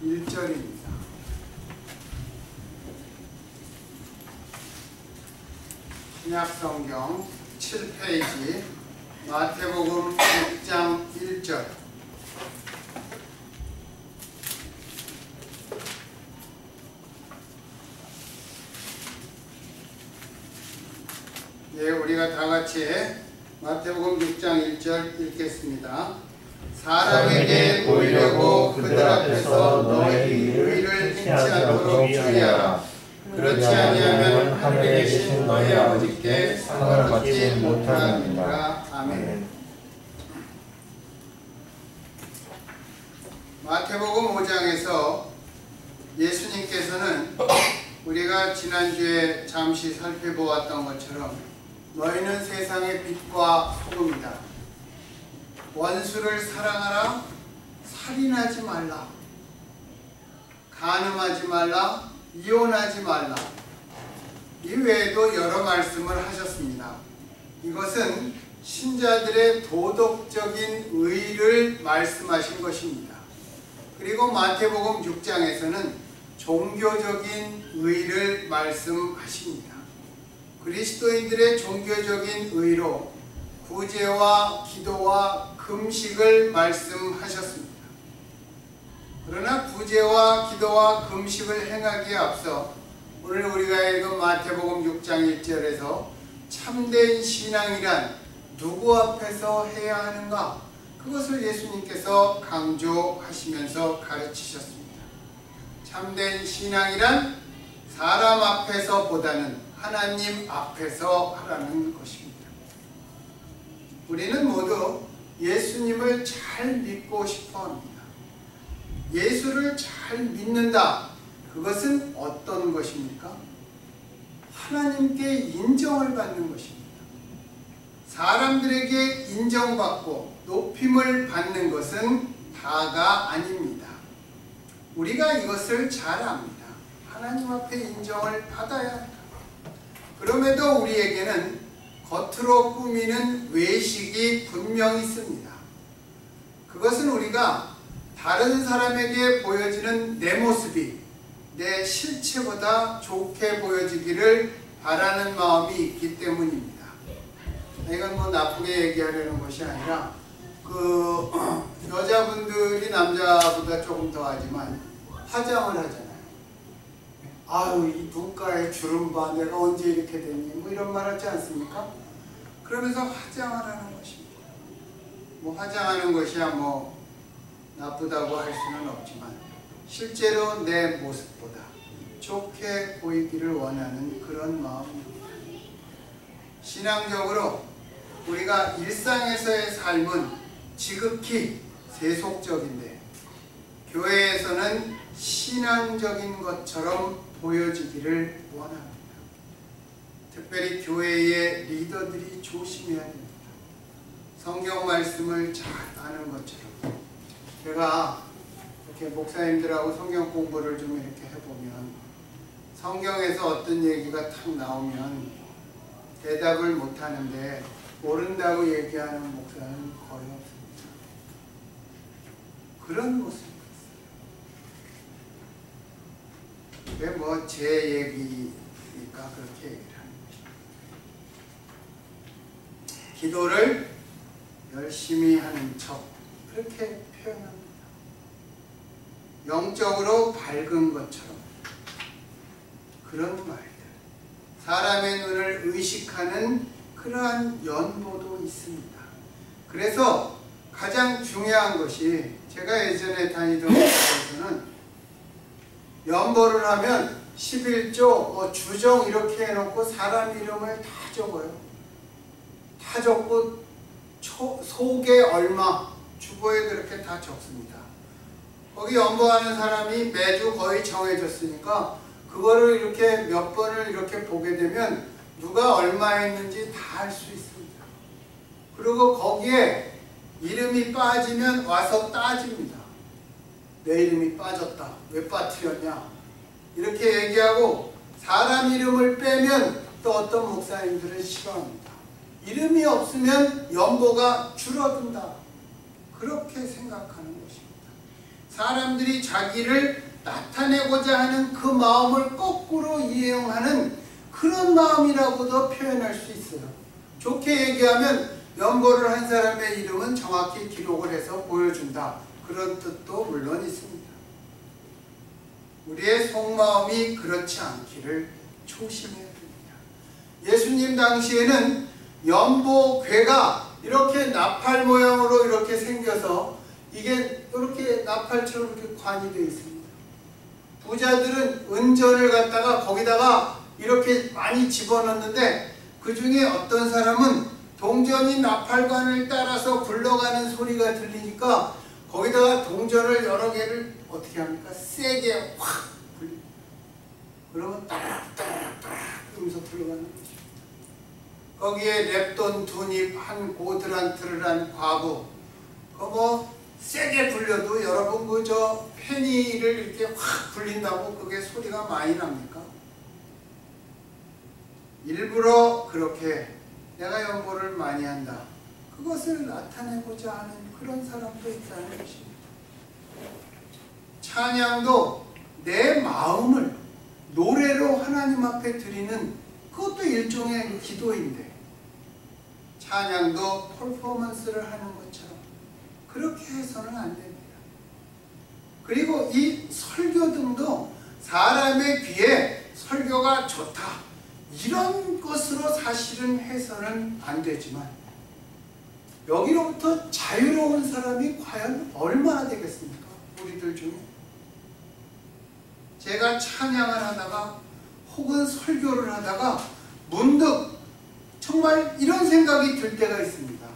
1절입니다. 신약성경 7페이지 마태복음 6장 1절. 네, 우리가 다 같이 마태복음 6장 1절 읽겠습니다. 사람에게 보이려고 그들 앞에서 너의 의를 행치 않도록 주의하라. 그렇지 아니하면 하늘에 계신 너희 아버지께 상을 받지 못하느니라. 아멘. 마태복음 5장에서 예수님께서는 우리가 지난주에 잠시 살펴보았던 것처럼 너희는 세상의 빛과 소금이다. 원수를 사랑하라. 살인하지 말라. 간음하지 말라. 이혼하지 말라. 이 외에도 여러 말씀을 하셨습니다. 이것은 신자들의 도덕적인 의를 말씀하신 것입니다. 그리고 마태복음 6장에서는 종교적인 의를 말씀하십니다. 그리스도인들의 종교적인 의로 구제와 기도와 금식을 말씀하셨습니다. 그러나 구제와 기도와 금식을 행하기에 앞서 오늘 우리가 읽은 마태복음 6장 1절에서 참된 신앙이란 누구 앞에서 해야 하는가? 그것을 예수님께서 강조하시면서 가르치셨습니다. 참된 신앙이란 사람 앞에서보다는 하나님 앞에서 하라는 것입니다. 우리는 모두 예수님을 잘 믿고 싶어 합니다. 예수를 잘 믿는다. 그것은 어떤 것입니까? 하나님께 인정을 받는 것입니다. 사람들에게 인정받고 높임을 받는 것은 다가 아닙니다. 우리가 이것을 잘 압니다. 하나님 앞에 인정을 받아야 한다. 그럼에도 우리에게는 겉으로 꾸미는 외식이 분명히 있습니다. 그것은 우리가 다른 사람에게 보여지는 내 모습이 내 실체보다 좋게 보여지기를 바라는 마음이 있기 때문입니다. 이건 뭐 나쁘게 얘기하려는 것이 아니라 여자분들이 남자보다 조금 더 하지만 화장을 하잖아요. 아유, 이 눈가에 주름 봐. 내가 언제 이렇게 됐니? 뭐 이런 말 하지 않습니까? 그러면서 화장을 하는 것입니다. 뭐 화장하는 것이야 뭐 나쁘다고 할 수는 없지만 실제로 내 모습보다 좋게 보이기를 원하는 그런 마음입니다. 신앙적으로 우리가 일상에서의 삶은 지극히 세속적인데 교회에서는 신앙적인 것처럼 보여지기를 원합니다. 특별히 교회의 리더들이 조심해야 됩니다. 성경 말씀을 잘 아는 것처럼. 제가 이렇게 목사님들하고 성경 공부를 좀 이렇게 해보면 성경에서 어떤 얘기가 탁 나오면 대답을 못하는데 모른다고 얘기하는 목사는 거의 없습니다. 그런 모습이 있어요. 왜 뭐 제 얘기니까 그렇게 얘기를 하는 것입니다. 기도를 열심히 하는 척 그렇게 표현합니다. 영적으로 밝은 것처럼 그런 말들, 사람의 눈을 의식하는 그러한 연보도 있습니다. 그래서 가장 중요한 것이 제가 예전에 다니던 곳에서는 연보를 하면 11조, 뭐 주정 이렇게 해놓고 사람 이름을 다 적어요. 다 적고 속에 얼마, 주보에 그렇게 다 적습니다. 거기 연보하는 사람이 매주 거의 정해졌으니까 그거를 이렇게 몇 번을 이렇게 보게 되면 누가 얼마 했는지 다 알 수 있습니다. 그리고 거기에 이름이 빠지면 와서 따집니다. 내 이름이 빠졌다. 왜 빠뜨렸냐? 이렇게 얘기하고 사람 이름을 빼면 또 어떤 목사님들은 싫어합니다. 이름이 없으면 연보가 줄어든다. 그렇게 생각하는 것입니다. 사람들이 자기를 나타내고자 하는 그 마음을 거꾸로 이용하는 그런 마음이라고도 표현할 수 있어요. 좋게 얘기하면 연보를 한 사람의 이름은 정확히 기록을 해서 보여준다. 그런 뜻도 물론 있습니다. 우리의 속마음이 그렇지 않기를 조심해야 됩니다. 예수님 당시에는 연보궤가 이렇게 나팔 모양으로 이렇게 생겨서 이게 이렇게 나팔처럼 이렇게 관이 되어 있습니다. 부자들은 은전을 갖다가 거기다가 이렇게 많이 집어넣는데 그 중에 어떤 사람은 동전이 나팔관을 따라서 굴러가는 소리가 들리니까 거기다가 동전을 여러 개를 어떻게 합니까? 세게 확 굴립니다. 그러면 따락따락따락 하면서 들어가는 거죠. 거기에 랩돈 두닙 한 고드란트를 한 과부, 그거 세게 굴려도 여러분 그저 페니를 이렇게 확 굴린다고 그게 소리가 많이 납니까? 일부러 그렇게 내가 연보를 많이 한다, 그것을 나타내고자 하는 그런 사람도 있다는 것입니다. 찬양도 내 마음을 노래로 하나님 앞에 드리는 그것도 일종의 기도인데, 찬양도 퍼포먼스를 하는 것처럼 그렇게 해서는 안 됩니다. 그리고 이 설교 등도 사람의 귀에 설교가 좋다 이런 것으로 사실은 해서는 안 되지만, 여기로부터 자유로운 사람이 과연 얼마나 되겠습니까? 우리들 중에. 제가 찬양을 하다가 혹은 설교를 하다가 문득 정말 이런 생각이 들 때가 있습니다.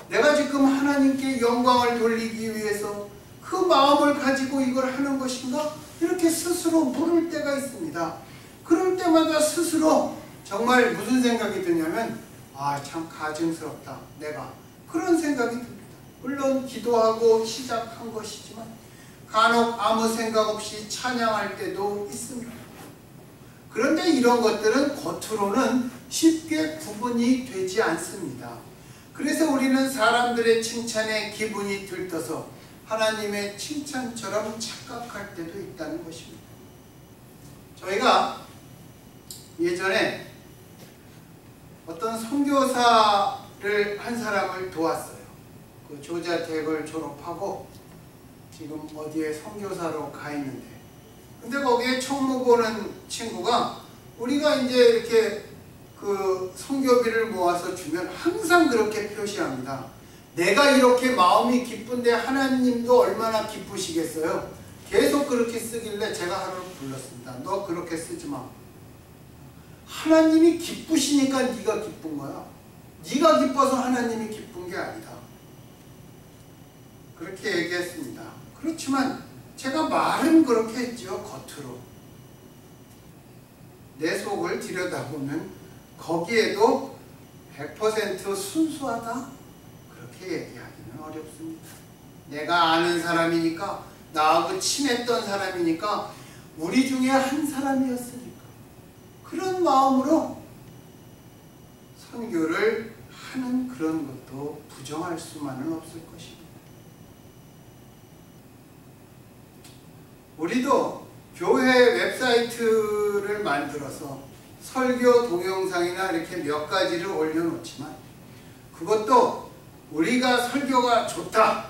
내가 지금 하나님께 영광을 돌리기 위해서 그 마음을 가지고 이걸 하는 것인가? 이렇게 스스로 물을 때가 있습니다. 그럴 때마다 스스로 정말 무슨 생각이 드냐면, 아, 참 가증스럽다, 내가. 그런 생각이 듭니다. 물론 기도하고 시작한 것이지만 간혹 아무 생각 없이 찬양할 때도 있습니다. 그런데 이런 것들은 겉으로는 쉽게 구분이 되지 않습니다. 그래서 우리는 사람들의 칭찬에 기분이 들떠서 하나님의 칭찬처럼 착각할 때도 있다는 것입니다. 저희가 예전에 어떤 선교사를 한 사람을 도왔어요. 그 조자택을 졸업하고 지금 어디에 선교사로 가 있는데, 근데 거기에 총무 보는 친구가 우리가 이제 이렇게 그 선교비를 모아서 주면 항상 그렇게 표시합니다. 내가 이렇게 마음이 기쁜데 하나님도 얼마나 기쁘시겠어요? 계속 그렇게 쓰길래 제가 하루를 불렀습니다. 너 그렇게 쓰지 마. 하나님이 기쁘시니까 네가 기쁜 거야. 네가 기뻐서 하나님이 기쁜 게 아니다. 그렇게 얘기했습니다. 그렇지만 제가 말은 그렇게 했죠. 겉으로. 내 속을 들여다보면 거기에도 100% 순수하다? 그렇게 얘기하기는 어렵습니다. 내가 아는 사람이니까, 나하고 친했던 사람이니까, 우리 중에 한 사람이었으니까 그런 마음으로 선교를 하는 그런 것도 부정할 수만은 없을 것입니다. 우리도 교회 웹사이트를 만들어서 설교 동영상이나 이렇게 몇 가지를 올려놓지만, 그것도 우리가 설교가 좋다,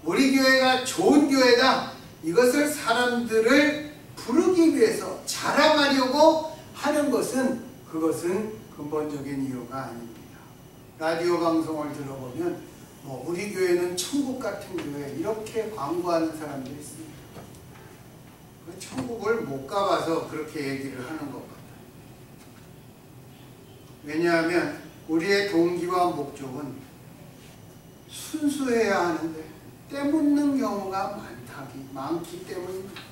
우리 교회가 좋은 교회다, 이것을 사람들을 부르기 위해서 자랑하려고 하는 것은, 그것은 근본적인 이유가 아닙니다. 라디오 방송을 들어보면 뭐 우리 교회는 천국 같은 교회 이렇게 광고하는 사람들이 있습니다. 그 천국을 못 가봐서 그렇게 얘기를 하는 것 같아요. 왜냐하면 우리의 동기와 목적은 순수해야 하는데 때묻는 경우가 많기 때문입니다.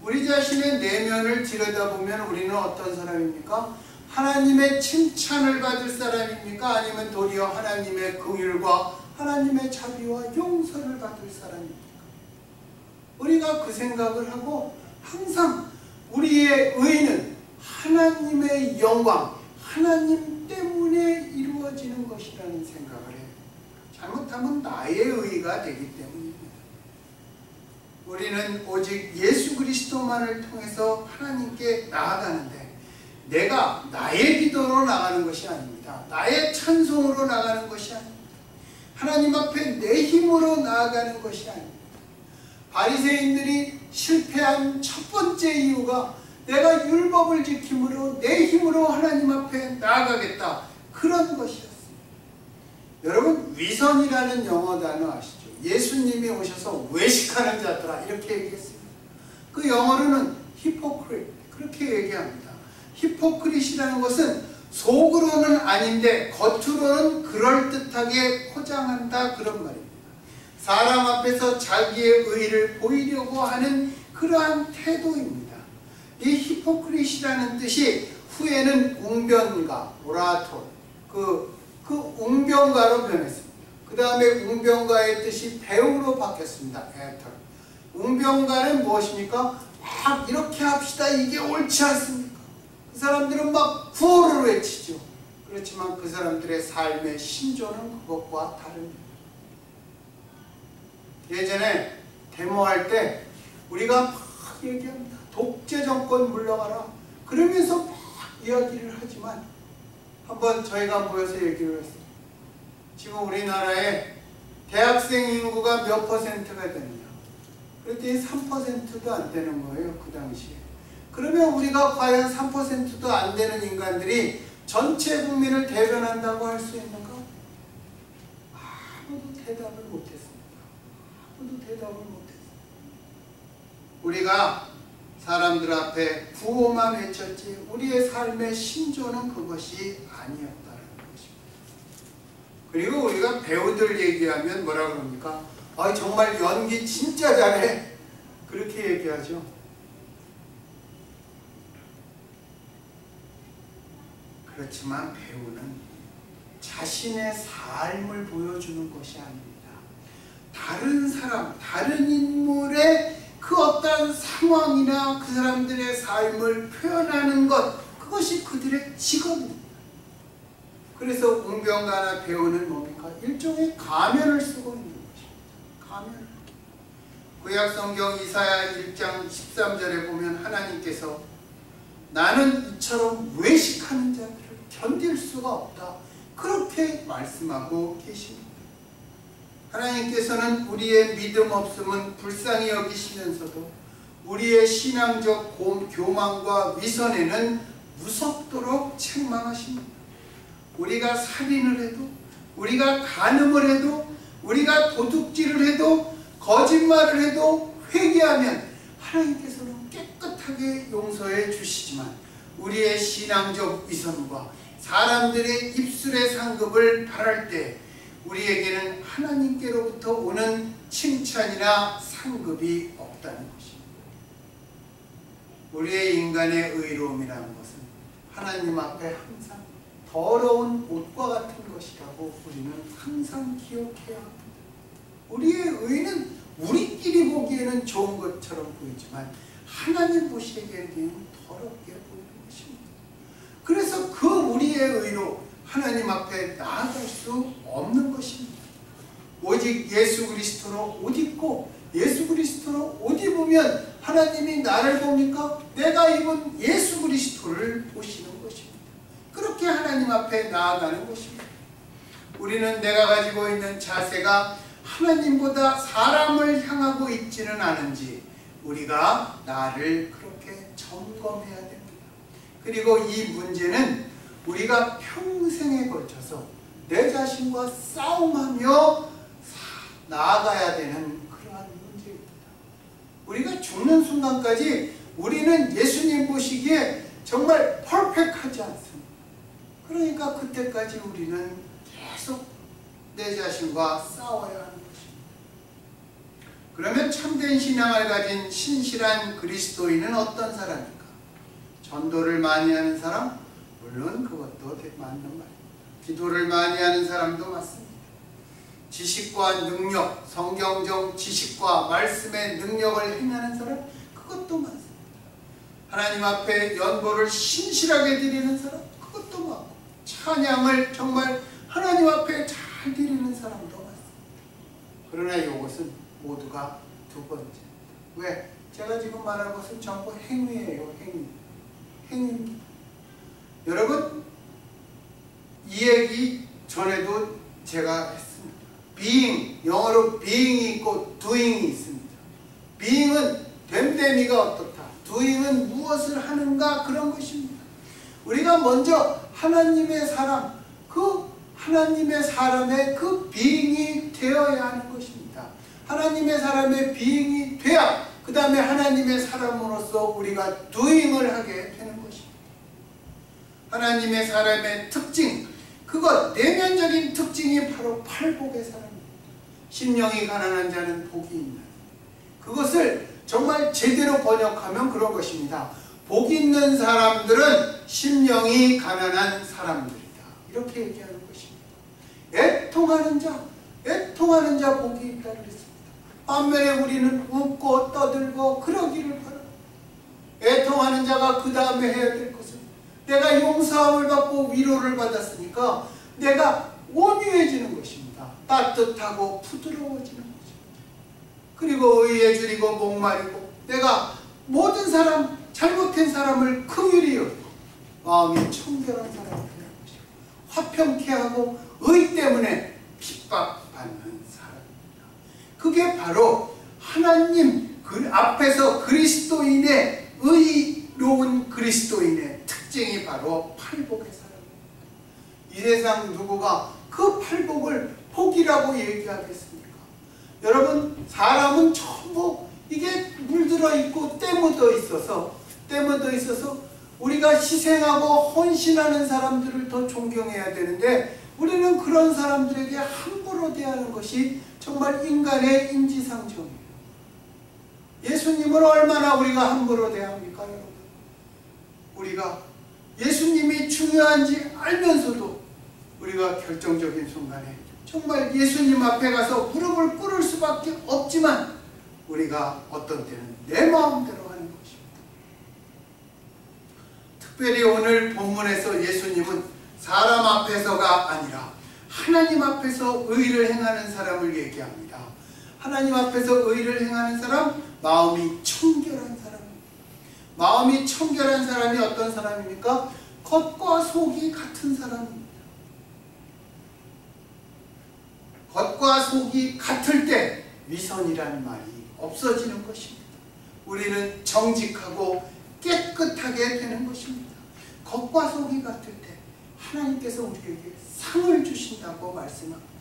우리 자신의 내면을 들여다보면 우리는 어떤 사람입니까? 하나님의 칭찬을 받을 사람입니까? 아니면 도리어 하나님의 긍휼과 하나님의 자비와 용서를 받을 사람입니까? 우리가 그 생각을 하고 항상 우리의 의는 하나님의 영광, 하나님 때문에 이루어지는 것이라는 생각을 해요. 잘못하면 나의 의가 되기 때문입니다. 우리는 오직 예수 그리스도만을 통해서 하나님께 나아가는데, 내가 나의 기도로 나가는 것이 아닙니다. 나의 찬송으로 나가는 것이 아닙니다. 하나님 앞에 내 힘으로 나아가는 것이 아닙니다. 바리새인들이 실패한 첫 번째 이유가 내가 율법을 지킴으로 내 힘으로 하나님 앞에 나아가겠다, 그런 것이었습니다. 여러분, 위선이라는 영어 단어 아시죠? 예수님이 오셔서 외식하는 자들아, 이렇게 얘기했습니다. 그 영어로는 hypocrite, 그렇게 얘기합니다. 히포크릿이라는 것은 속으로는 아닌데 겉으로는 그럴듯하게 포장한다, 그런 말입니다. 사람 앞에서 자기의 의의를 보이려고 하는 그러한 태도입니다. 이 히포크릿이라는 뜻이 후에는 웅변가, 오라토, 그 웅변가로 변했습니다. 그 다음에 웅변가의 뜻이 배우로 바뀌었습니다. 에터. 웅변가는 무엇입니까? 막 이렇게 합시다, 이게 옳지 않습니까? 그 사람들은 막 구호를 외치죠. 그렇지만 그 사람들의 삶의 신조는 그것과 다릅니다. 예전에 데모할 때 우리가 막 얘기합니다. 독재 정권 물러가라, 그러면서 막 이야기를 하지만, 한번 저희가 모여서 얘기를 했어요. 지금 우리나라에 대학생 인구가 몇 퍼센트가 되느냐, 그랬더니 3%도 안 되는 거예요, 그 당시에. 그러면 우리가 과연 3%도 안 되는 인간들이 전체 국민을 대변한다고 할 수 있는가? 아무도 대답을 못했습니다. 아무도 대답을 못했습니다. 우리가 사람들 앞에 구호만 외쳤지 우리의 삶의 신조는 그것이 아니었다는 것입니다. 그리고 우리가 배우들 얘기하면 뭐라 그럽니까? 아, 정말 연기 진짜 잘해, 그렇게 얘기하죠. 그렇지만 배우는 자신의 삶을 보여주는 것이 아닙니다. 다른 사람, 다른 인물의 그 어떤 상황이나 그 사람들의 삶을 표현하는 것, 그것이 그들의 직업입니다. 그래서 웅변가나 배우는 뭡니까? 일종의 가면을 쓰고 있는 것입니다. 가면. 구약 성경 이사야 1장 13절에 보면 하나님께서 나는 이처럼 외식하는 자들을 견딜 수가 없다, 그렇게 말씀하고 계십니다. 하나님께서는 우리의 믿음 없음은 불쌍히 여기시면서도 우리의 신앙적 교만과 위선에는 무섭도록 책망하십니다. 우리가 살인을 해도, 우리가 간음을 해도, 우리가 도둑질을 해도, 거짓말을 해도 회개하면 하나님께서는 깨끗하게 용서해 주시지만, 우리의 신앙적 위선과 사람들의 입술의 상급을 바랄 때 우리에게는 하나님께로부터 오는 칭찬이나 상급이 없다는 것입니다. 우리의 인간의 의로움이라는 것은 하나님 앞에 항상 더러운 옷과 같은 것이라고 우리는 항상 기억해야 합니다. 우리의 의는 우리끼리 보기에는 좋은 것처럼 보이지만 하나님 보시기에는 더럽게 보이는 것입니다. 그래서 그 우리의 의로 하나님 앞에 나아갈 수 없는 것입니다. 오직 예수 그리스도로 옷 입고 예수 그리스도로 옷 입으면 하나님이 나를 봅니까? 내가 입은 예수 그리스도를 보시는 것입니다. 그렇게 하나님 앞에 나아가는 것입니다. 우리는 내가 가지고 있는 자세가 하나님보다 사람을 향하고 있지는 않은지 우리가 나를 그렇게 점검해야 됩니다. 그리고 이 문제는 우리가 평생에 걸쳐서 내 자신과 싸움하며 나아가야 되는 그러한 문제입니다. 우리가 죽는 순간까지 우리는 예수님 보시기에 정말 퍼펙트하지 않습니다. 그러니까 그때까지 우리는 계속 내 자신과 싸워야 하는 것입니다. 그러면 참된 신앙을 가진 신실한 그리스도인은 어떤 사람입니까? 전도를 많이 하는 사람? 물론 그것도 맞는 말입니다. 기도를 많이 하는 사람도 맞습니다. 지식과 능력, 성경적 지식과 말씀의 능력을 행하는 사람? 그것도 맞습니다. 하나님 앞에 연보를 신실하게 드리는 사람? 그것도 맞고, 찬양을 정말 하나님 앞에 잘 드리는 사람도 맞습니다. 그러나 이것은 모두가 두 번째입니다. 왜? 제가 지금 말한 것은 전부 행위예요. 행위. 여러분, 이 얘기 전에도 제가 했습니다. being, 영어로 being이 있고 doing이 있습니다. being은 됨됨이가 어떻다. doing은 무엇을 하는가 그런 것입니다. 우리가 먼저 하나님의 사람, 그 하나님의 사람의 그 being이 되어야 하는 것입니다. 하나님의 사람의 being이 돼야 그 다음에 하나님의 사람으로서 우리가 doing을 하게 되는 것입니다. 하나님의 사람의 특징, 그것 내면적인 특징이 바로 팔복의 사람입니다. 심령이 가난한 자는 복이 있나니. 그것을 정말 제대로 번역하면 그런 것입니다. 복 있는 사람들은 심령이 가난한 사람들이다. 이렇게 얘기하는 것입니다. 애통하는 자 복이 있다 그랬습니다. 반면에 우리는 웃고 떠들고 그러기를 바랍니다. 애통하는 자가 그 다음에 해야 될 것은 내가 용서함을 받고 위로를 받았으니까 내가 온유해지는 것입니다. 따뜻하고 부드러워지는 것입니다. 그리고 의에 줄이고 목마르고 내가 모든 사람, 잘못된 사람을 긍휼히 여기고 마음이 청결한 사람이 되는 것입니다. 화평케 하고 의 때문에 핍박받는 사람입니다. 그게 바로 하나님 그 앞에서 그리스도인의 의로운 그리스도인의 특징이 바로 팔복의 사람입니다. 이 세상 누구가 그 팔복을 복이라고 얘기하겠습니까? 여러분, 사람은 전부 이게 물들어 있고 때 묻어 있어서 우리가 희생하고 헌신하는 사람들을 더 존경해야 되는데 우리는 그런 사람들에게 함부로 대하는 것이 정말 인간의 인지상정이에요. 예수님을 얼마나 우리가 함부로 대합니까, 여러분? 우리가 예수님이 중요한지 알면서도 우리가 결정적인 순간에 정말 예수님 앞에 가서 무릎을 꿇을 수밖에 없지만 우리가 어떤 때는 내 마음대로 하는 것입니다. 특별히 오늘 본문에서 예수님은 사람 앞에서가 아니라 하나님 앞에서 의를 행하는 사람을 얘기합니다. 하나님 앞에서 의를 행하는 사람, 마음이 청결한 사람입니다. 마음이 청결한 사람이 어떤 사람입니까? 겉과 속이 같은 사람입니다. 겉과 속이 같을 때 위선이라는 말이 없어지는 것입니다. 우리는 정직하고 깨끗하게 되는 것입니다. 겉과 속이 같을 때 하나님께서 우리에게 상을 주신다고 말씀합니다.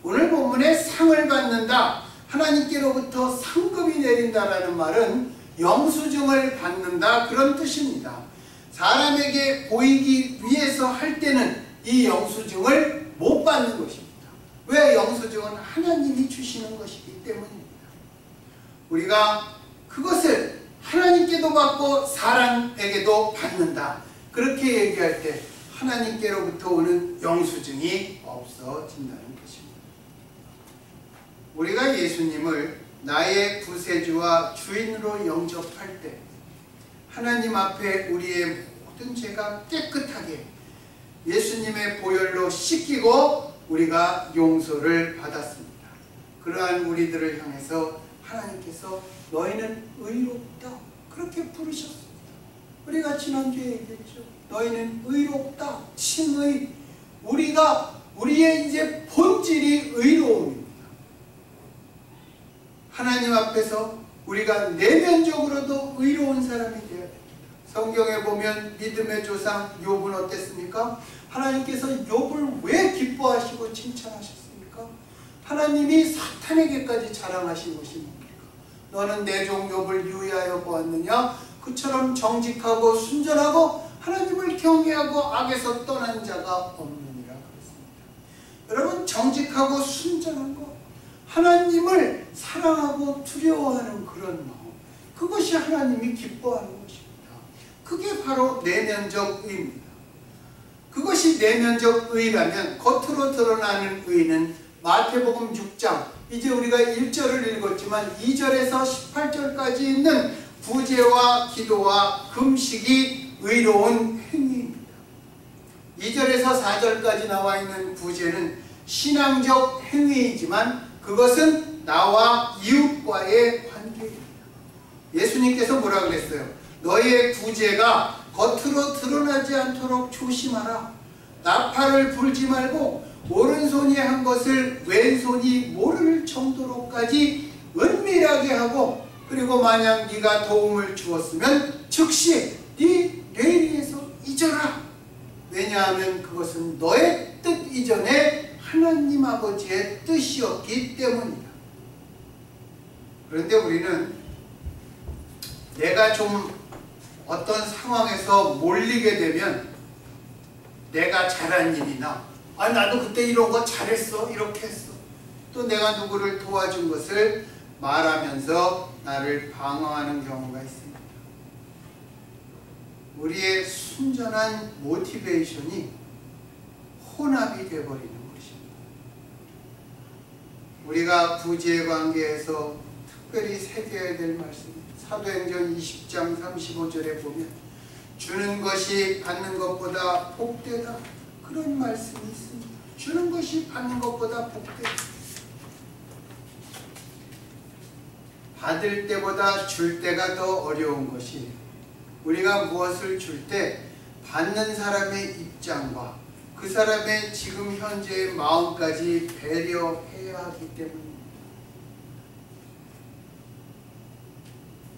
오늘 본문에 상을 받는다, 하나님께로부터 상급이 내린다라는 말은 영수증을 받는다 그런 뜻입니다. 사람에게 보이기 위해서 할 때는 이 영수증을 못 받는 것입니다. 왜? 영수증은 하나님이 주시는 것이기 때문입니다. 우리가 그것을 하나님께도 받고 사람에게도 받는다, 그렇게 얘기할 때 하나님께로부터 오는 영수증이 없어진다는 것입니다. 우리가 예수님을 나의 구세주와 주인으로 영접할 때 하나님 앞에 우리의 모든 죄가 깨끗하게 예수님의 보혈로 씻기고 우리가 용서를 받았습니다. 그러한 우리들을 향해서 하나님께서 너희는 의롭다 그렇게 부르셨습니다. 우리가 지난주에 얘기했죠. 너희는 의롭다, 칭의. 우리의 이제 본질이 의로움입니다. 하나님 앞에서 우리가 내면적으로도 의로운 사람이 되어야 됩니다. 성경에 보면 믿음의 조상 욥은 어땠습니까? 하나님께서 욥을 왜 기뻐하시고 칭찬하셨습니까? 하나님이 사탄에게까지 자랑하신 것이 뭡니까? 너는 내 종 욥을 유의하여 보았느냐? 그처럼 정직하고 순전하고 하나님을 경외하고 악에서 떠난 자가 없느니라 그랬습니다. 여러분, 정직하고 순전한 것, 하나님을 사랑하고 두려워하는 그런 마음, 그것이 하나님이 기뻐하는 것입니다. 그게 바로 내면적 의입니다. 그것이 내면적 의라면 겉으로 드러나는 의는 마태복음 6장, 이제 우리가 1절을 읽었지만 2절에서 18절까지 있는 구제와 기도와 금식이 의로운 행위입니다. 2절에서 4절까지 나와 있는 구제는 신앙적 행위이지만 그것은 나와 이웃과의 관계입니다. 예수님께서 뭐라 그랬어요? 너의 구제가 겉으로 드러나지 않도록 조심하라. 나팔을 불지 말고 오른손이 한 것을 왼손이 모를 정도로까지 은밀하게 하고, 그리고 만약 네가 도움을 주었으면 즉시 네 뇌리에서 잊어라. 왜냐하면 그것은 너의 뜻 이전에 하나님 아버지의 뜻이었기 때문이다. 그런데 우리는 내가 좀 어떤 상황에서 몰리게 되면 내가 잘한 일이나 나도 그때 이런 거 잘했어, 이렇게 했어, 또 내가 누구를 도와준 것을 말하면서 나를 방어하는 경우가 있습니다. 우리의 순전한 모티베이션이 혼합이 되어버리는 것입니다. 우리가 부지의 관계에서 특별히 새겨야 될 말씀입니다. 사도행전 20장 35절에 보면 주는 것이 받는 것보다 복되다, 그런 말씀이 있습니다. 주는 것이 받는 것보다 복되다. 받을 때보다 줄 때가 더 어려운 것이, 우리가 무엇을 줄 때 받는 사람의 입장과 그 사람의 지금 현재의 마음까지 배려해야 하기 때문입니다.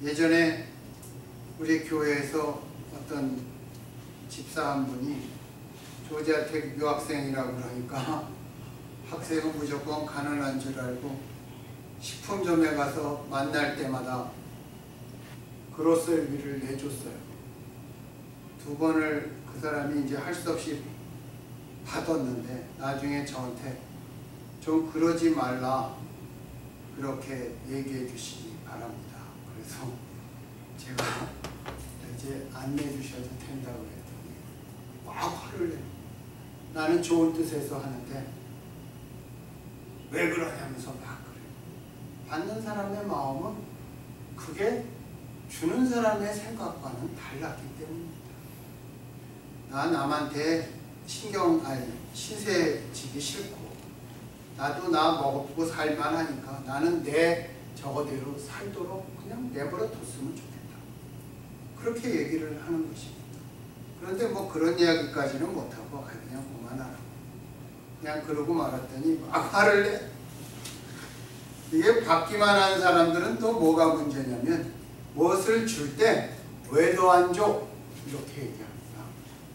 예전에 우리 교회에서 어떤 집사 한 분이 조지아텍 유학생이라고 그러니까 학생은 무조건 가난한 줄 알고 식품점에 가서 만날 때마다 그로스비를 내줬어요. 2번을 그 사람이 이제 할 수 없이 받았는데 나중에 저한테 좀 그러지 말라, 그렇게 얘기해 주시기 바랍니다. 그래서 제가 이제 안 내주셔도 된다고 그랬더니 막 화를 내요. 나는 좋은 뜻에서 하는데 왜 그러냐면서 막 그래요. 받는 사람의 마음은 그게 주는 사람의 생각과는 달랐기 때문입니다. 나 남한테 신세 지기 싫고 나도 나 먹고 살만하니까 나는 내 저거대로 살도록 그냥 내버려 뒀으면 좋겠다, 그렇게 얘기를 하는 것입니다. 그런데 뭐 그런 이야기까지는 못하고 그냥 그만하라고 그냥 그러고 말았더니 막 화를 내. 이게 받기만 하는 사람들은 또 뭐가 문제냐면 무엇을 줄 때 왜 더 안 줘? 이렇게 얘기합니다.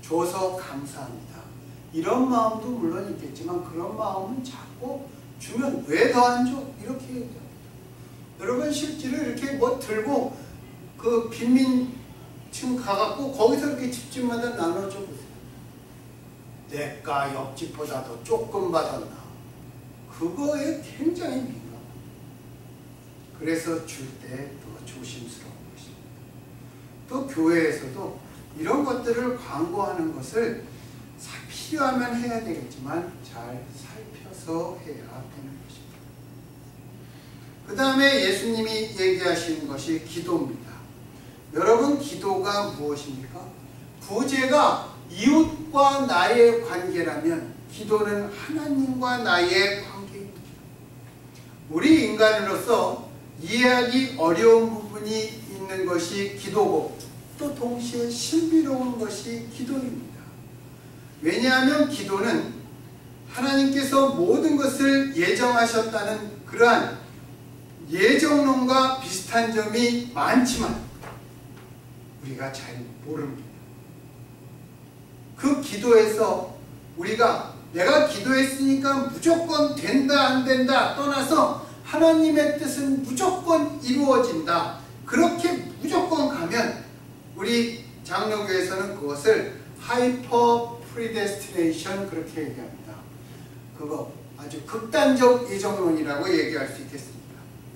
줘서 감사합니다. 이런 마음도 물론 있겠지만 그런 마음은 자꾸 주면 왜 더 안 줘? 이렇게 얘기합니다. 여러분 실제로 이렇게 뭐 들고 그 빈민층 가갖고 거기서 이렇게 집집마다 나눠줘 보세요. 내가 옆집보다 더 조금 받았나? 그거에 굉장히 민감합니다. 그래서 줄 때 더 조심스러운 것입니다. 또 교회에서도 이런 것들을 광고하는 것을 필요하면 해야 되겠지만 잘 살펴서 해야 되는 것입니다. 그 다음에 예수님이 얘기하신 것이 기도입니다. 여러분, 기도가 무엇입니까? 구제가 이웃과 나의 관계라면 기도는 하나님과 나의 관계입니다. 우리 인간으로서 이해하기 어려운 부분이 있는 것이 기도고 또 동시에 신비로운 것이 기도입니다. 왜냐하면 기도는 하나님께서 모든 것을 예정하셨다는 그러한 예정론과 비슷한 점이 많지만 우리가 잘 모릅니다. 그 기도에서 우리가 내가 기도했으니까 무조건 된다 안 된다 떠나서 하나님의 뜻은 무조건 이루어진다, 그렇게 무조건 가면 우리 장로교에서는 그것을 하이퍼 프리데스티네이션 그렇게 얘기합니다. 그거 아주 극단적 예정론이라고 얘기할 수 있겠습니다.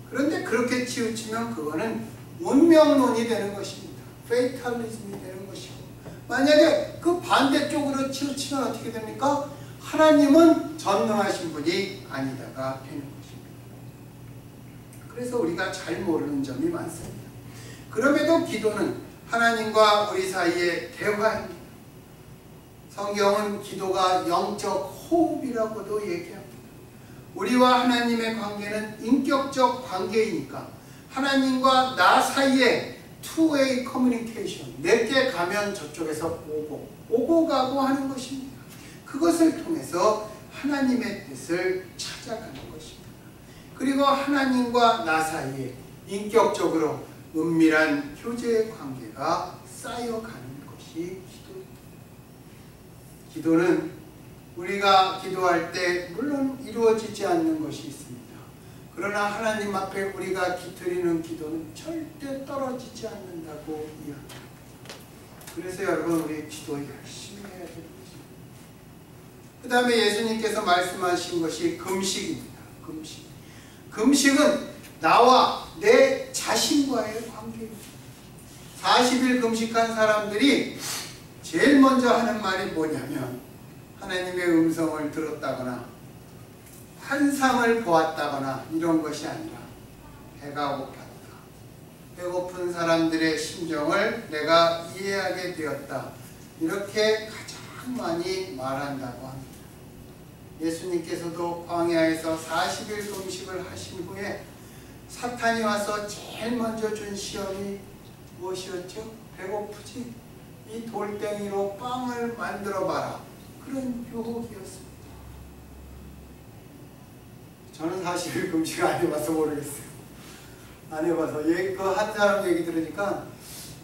그런데 그렇게 치우치면 그거는 운명론이 되는 것입니다. 페이탈리즘이 되는 것이고, 만약에 그 반대쪽으로 치우치면 어떻게 됩니까? 하나님은 전능하신 분이 아니다가 되는 것입니다. 그래서 우리가 잘 모르는 점이 많습니다. 그럼에도 기도는 하나님과 우리 사이의 대화입니다. 성경은 기도가 영적 호흡이라고도 얘기합니다. 우리와 하나님의 관계는 인격적 관계이니까 하나님과 나 사이에 two-way communication, 내게 가면 저쪽에서 오고 가고 하는 것입니다. 그것을 통해서 하나님의 뜻을 찾아가는 것입니다. 그리고 하나님과 나 사이에 인격적으로 은밀한 교제의 관계가 쌓여가는 것이 기도입니다. 기도는 우리가 기도할 때 물론 이루어지지 않는 것이 있습니다. 그러나 하나님 앞에 우리가 드리는 기도는 절대 떨어지지 않는다고 이야기합니다. 그래서 여러분, 우리 기도 열심히 해야 되는 것입니다. 그 다음에 예수님께서 말씀하신 것이 금식입니다. 금식은 나와 내 자신과의 관계입니다. 40일 금식한 사람들이 제일 먼저 하는 말이 뭐냐면, 하나님의 음성을 들었다거나 환상을 보았다거나 이런 것이 아니라 배가 고팠다. 배고픈 사람들의 심정을 내가 이해하게 되었다. 이렇게 가장 많이 말한다고 합니다. 예수님께서도 광야에서 40일 금식을 하신 후에 사탄이 와서 제일 먼저 준 시험이 무엇이었죠? 배고프지? 이 돌덩이로 빵을 만들어 봐라. 그런 유혹이었습니다. 저는 40일 금식 안 해봐서 모르겠어요. 안 해봐서. 그 한 사람 얘기 들으니까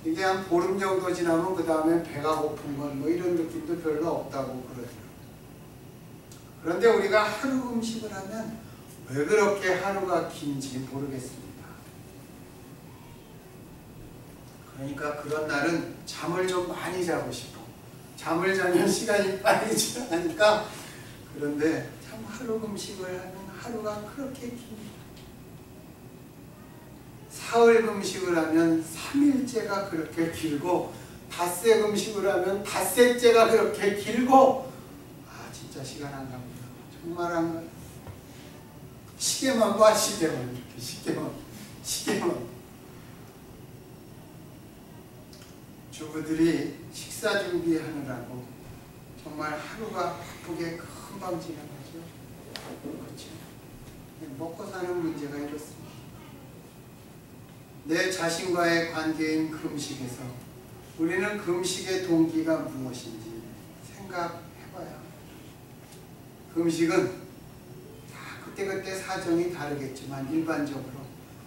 이게 한 보름 정도 지나면 그 다음에 배가 고픈 건 뭐 이런 느낌도 별로 없다고 그러더라고요. 그런데 우리가 하루 금식을 하면 왜 그렇게 하루가 긴지 모르겠습니다. 그러니까 그런 날은 잠을 좀 많이 자고 싶어. 잠을 자면 시간이 빨리 지나가니까. 그런데 참 하루 금식을 하면 하루가 그렇게 깁니다. 사흘 금식을 하면 3일째가 그렇게 길고, 닷새 금식을 하면 닷새째가 그렇게 길고, 진짜 시간 안 갑니다. 정말 안 가요. 시계만 봐, 시계만. 이렇게 시계만. 주부들이 식사 준비하느라고 정말 하루가 바쁘게 금방 지나가죠. 그렇죠. 먹고 사는 문제가 이렇습니다. 내 자신과의 관계인 금식에서 우리는 금식의 동기가 무엇인지 생각해봐야 합니다. 금식은 그때그때 사정이 다르겠지만 일반적으로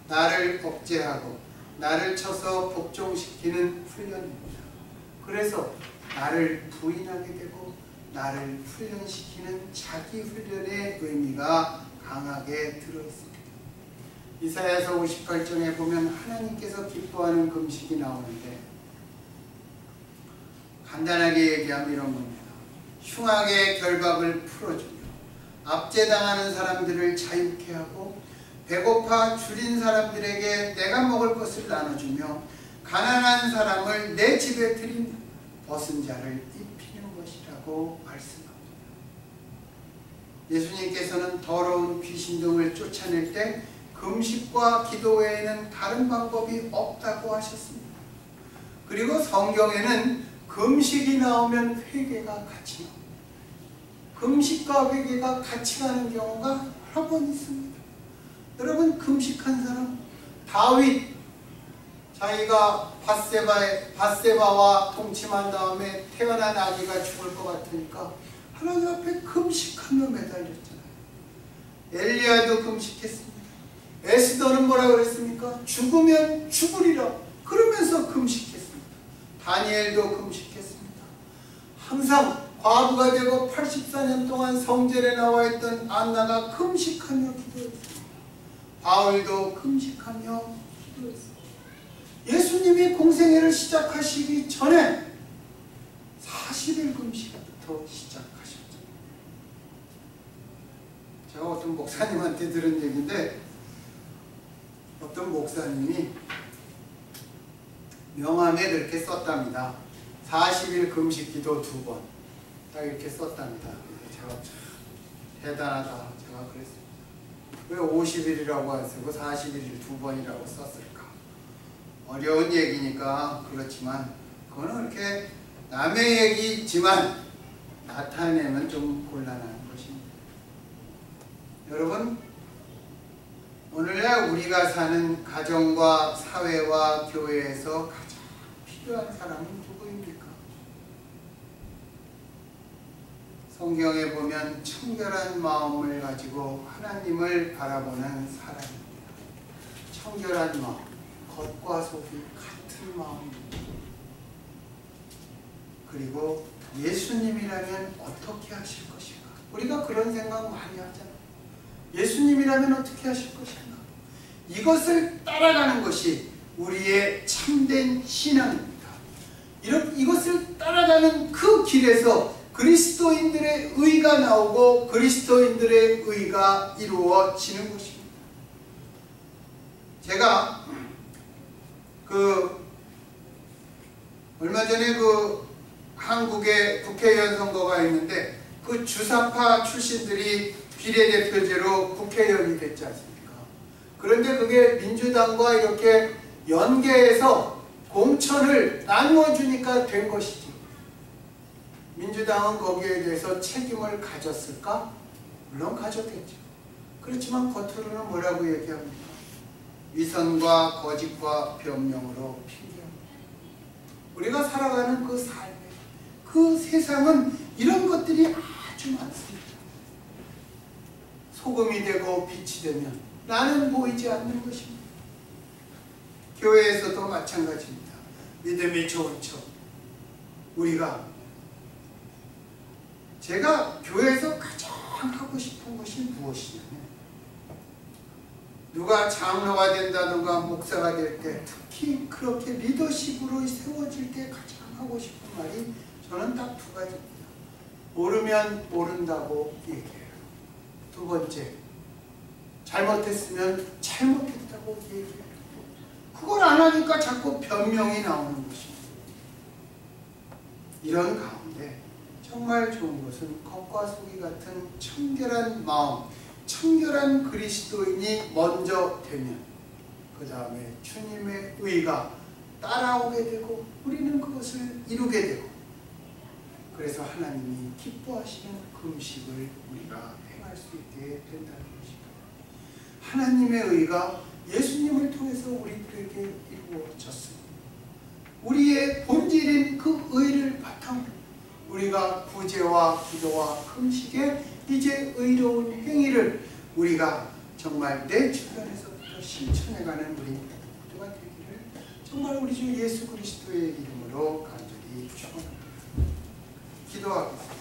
나를 억제하고 나를 쳐서 복종시키는 훈련입니다. 그래서 나를 부인하게 되고 나를 훈련시키는 자기 훈련의 의미가 강하게 들어있습니다. 이사야서 58장에 보면 하나님께서 기뻐하는 금식이 나오는데, 간단하게 얘기하면 이런 겁니다. 흉악의 결박을 풀어주며 압제당하는 사람들을 자유케 하고 배고파 줄인 사람들에게 내가 먹을 것을 나눠주며 가난한 사람을 내 집에 들인 벗은 자를 입히는 것이라고 말씀합니다. 예수님께서는 더러운 귀신 등을 쫓아낼 때 금식과 기도 외에는 다른 방법이 없다고 하셨습니다. 그리고 성경에는 금식이 나오면 회개가 같이 나옵니다. 금식과 회개가 같이 가는 경우가 여러 번 있습니다. 여러분, 금식한 사람, 다윗, 자기가 밧세바와 동침한 다음에 태어난 아기가 죽을 것 같으니까 하나님 앞에 금식하며 매달렸잖아요. 엘리야도 금식했습니다. 에스더는 뭐라고 그랬습니까? 죽으면 죽으리라 그러면서 금식했습니다. 다니엘도 금식했습니다. 항상 과부가 되고 84년 동안 성전에 나와 있던 안나가 금식하며 기도했습니다. 바울도 금식하며 기도했습니다. 예수님이 공생애를 시작하시기 전에 40일 금식부터 시작하셨죠. 제가 어떤 목사님한테 들은 얘기인데, 어떤 목사님이 명함에 그렇게 썼답니다. 40일 금식 기도 2번 딱 이렇게 썼답니다. 제가 대단하다 제가 그랬습니다. 왜 50일이라고 안 쓰고 41일 2번이라고 썼을까? 어려운 얘기니까 그렇지만 그거는 그렇게 남의 얘기지만 나타내면 좀 곤란한 것입니다. 여러분, 오늘날 우리가 사는 가정과 사회와 교회에서 가장 필요한 사람은 누구입니까? 성경에 보면 청결한 마음을 가지고 하나님을 바라보는 사람입니다. 청결한 마음, 겉과 속이 같은 마음입니다. 그리고 예수님이라면 어떻게 하실 것인가? 우리가 그런 생각 많이 하잖아요. 예수님이라면 어떻게 하실 것인가? 이것을 따라가는 것이 우리의 참된 신앙입니다. 이것을 따라가는 그 길에서 그리스도인들의 의가 나오고 그리스도인들의 의가 이루어지는 것입니다. 제가 얼마 전에 한국에 국회의원 선거가 있는데 그 주사파 출신들이 비례대표제로 국회의원이 됐지 않습니까? 그런데 그게 민주당과 이렇게 연계해서 공천을 나누어주니까 된 것이지. 민주당은 거기에 대해서 책임을 가졌을까? 물론 가졌겠죠. 그렇지만 겉으로는 뭐라고 얘기합니까? 위선과 거짓과 변명으로 핑계합니다. 우리가 살아가는 그 삶에, 그 세상은 이런 것들이 아주 많습니다. 소금이 되고 빛이 되면 나는 보이지 않는 것입니다. 교회에서도 마찬가지입니다. 믿음이 좋은 척. 제가 교회에서 가장 하고 싶은 것이 무엇이냐면, 누가 장로가 된다든가 목사가 될 때, 특히 그렇게 리더십으로 세워질 때 가장 하고 싶은 말이 저는 딱 두 가지입니다. 모르면 모른다고 얘기해요. 두 번째, 잘못했으면 잘못했다고 얘기해요. 그걸 안 하니까 자꾸 변명이 나오는 것입니다. 이런 가운데 정말 좋은 것은 겉과 속이 같은 청결한 마음, 청결한 그리스도인이 먼저 되면 그 다음에 주님의 의가 따라오게 되고 우리는 그것을 이루게 되고, 그래서 하나님이 기뻐하시는 금식을 우리가 행할 수 있게 된다는 것입니다. 하나님의 의가 예수님을 통해서 우리들에게 이루어졌습니다. 우리의 본질인 그 의를 바탕으로 우리가 구제와 기도와 금식에 이제 의로운 행위를 우리가 정말 내 주변에서부터 실천해가는 우리 모두가 되기를 정말 우리 주 예수 그리스도의 이름으로 간절히 축원합니다. 기도하겠습니다.